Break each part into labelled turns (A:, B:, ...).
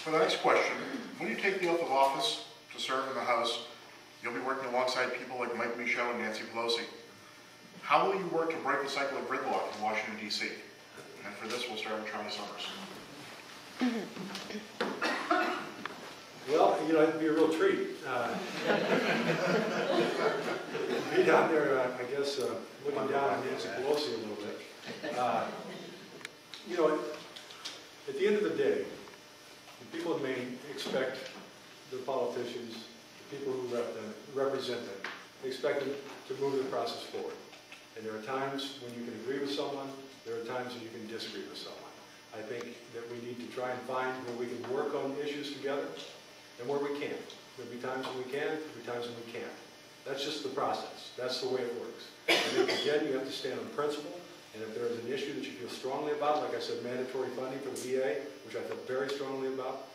A: For the next question, when you take the oath of office to serve in the House, you'll be working alongside people like Mike Michaud and Nancy Pelosi. How will you work to break the cycle of gridlock in Washington, D.C.? And for this, we'll start with Charlie Summers.
B: Well, you know, it'd be a real treat. Be down there, I guess, looking down on Nancy Pelosi a little bit. You know, at the end of the day, the people in Maine expect the politicians, the people who represent them, they expect them to move the process forward. And there are times when you can agree with someone, there are times when you can disagree with someone. I think that we need to try and find where we can work on issues together and where we can't. There'll be times when we can, there'll be times when we can't. That's just the process. That's the way it works. I think, again, you have to stand on principle, and if there is an issue that you feel strongly about, like I said, mandatory funding for the VA, which I feel very strongly about.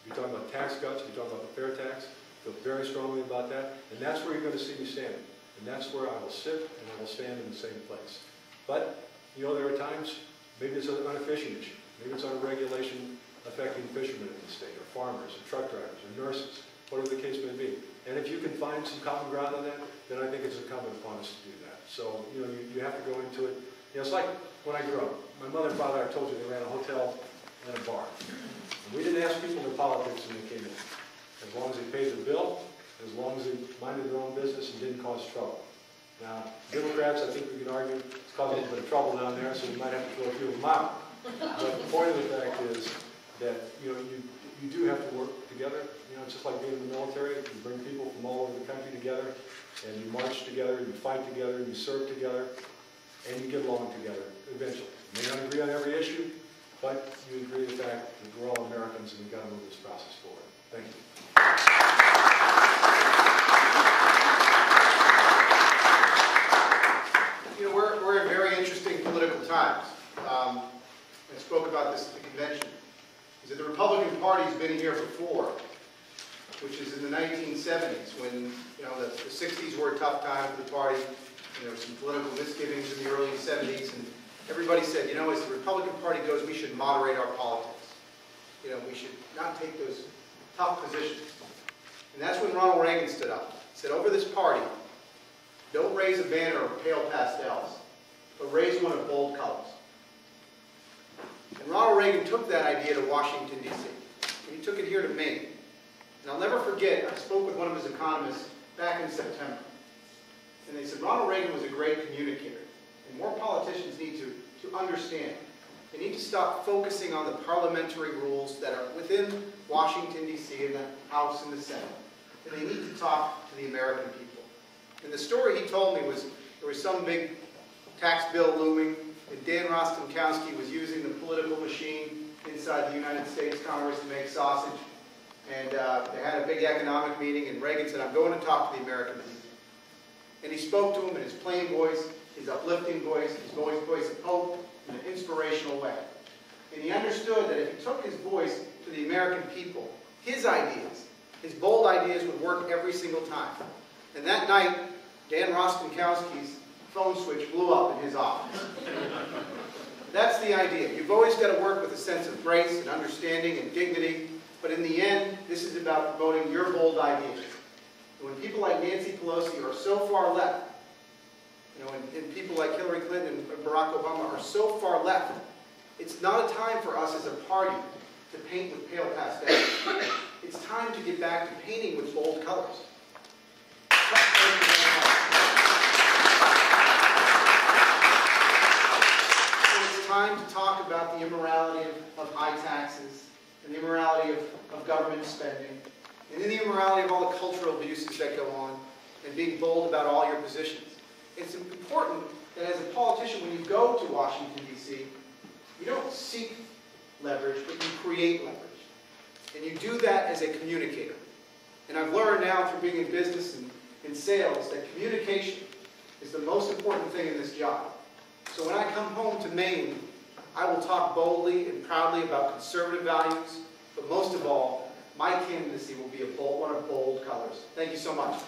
B: If you're talking about tax cuts, if you're talking about the fair tax, I feel very strongly about that, and that's where you're going to see me standing. And that's where I will sit, and I will stand in the same place. But, you know, there are times, maybe it's on a fishing issue. Maybe it's on a regulation affecting fishermen in the state, or farmers, or truck drivers, or nurses, whatever the case may be. And if you can find some common ground on that, then I think it's incumbent upon us to do that. So, you know, you have to go into it. You know, it's like when I grew up. My mother and father, I told you, they ran a hotel and a bar. And we didn't ask people their politics when they came in. As long as they paid their bill, as long as they minded their own business and didn't cause trouble. Now, Democrats, I think we can argue, it's causing a little bit of trouble down there, so you might have to throw a few of them out. But the point of the fact is that, you know, you do have to work together. You know, it's just like being in the military. You bring people from all over the country together, and you march together, you fight together, you serve together, and you get along together eventually. You may not agree on every issue, but you agree with the fact that we're all Americans and we've got to move this process forward. Thank you.
C: You know, we're in very interesting political times. I spoke about this at the convention. Is that the Republican Party's been here before, which is in the 1970s when, you know, the 60s were a tough time for the party. And there were some political misgivings in the early 70s, and everybody said, you know, as the Republican Party goes, we should moderate our politics. You know, we should not take those tough positions. And that's when Ronald Reagan stood up. He said, over this party, don't raise a banner of pale pastels, but raise one of bold colors. And Ronald Reagan took that idea to Washington, D.C. And he took it here to Maine. And I'll never forget, I spoke with one of his economists back in September. And they said, Ronald Reagan was a great communicator. And more politicians need to understand. They need to stop focusing on the parliamentary rules that are within Washington, D.C., and the House and the Senate. And they need to talk to the American people. And the story he told me was there was some big tax bill looming, and Dan Rostenkowski was using the political machine inside the United States Congress to make sausage. And they had a big economic meeting, and Reagan said, I'm going to talk to the American people. And he spoke to them in his plain voice, his uplifting voice, his voice of hope, in an inspirational way. And he understood that if he took his voice to the American people, his ideas, his bold ideas would work every single time. And that night, Dan Rostenkowski's phone switch blew up in his office. That's the idea. You've always got to work with a sense of grace and understanding and dignity, but in the end, this is about promoting your bold ideas. And when people like Nancy Pelosi are so far left, you know, and people like Hillary Clinton and Barack Obama are so far left, it's not a time for us as a party to paint with pale pastels. It's time to get back to painting with bold colors. It's time to talk about the immorality of high taxes, and the immorality of government spending, and then the immorality of all the cultural abuses that go on, and being bold about all your positions. It's important that as a politician, when you go to Washington, D.C., you don't seek leverage, but you create leverage. And you do that as a communicator. And I've learned now through being in business and in sales that communication is the most important thing in this job. So when I come home to Maine, I will talk boldly and proudly about conservative values, but most of all, my candidacy will be one of bold colors. Thank you so much.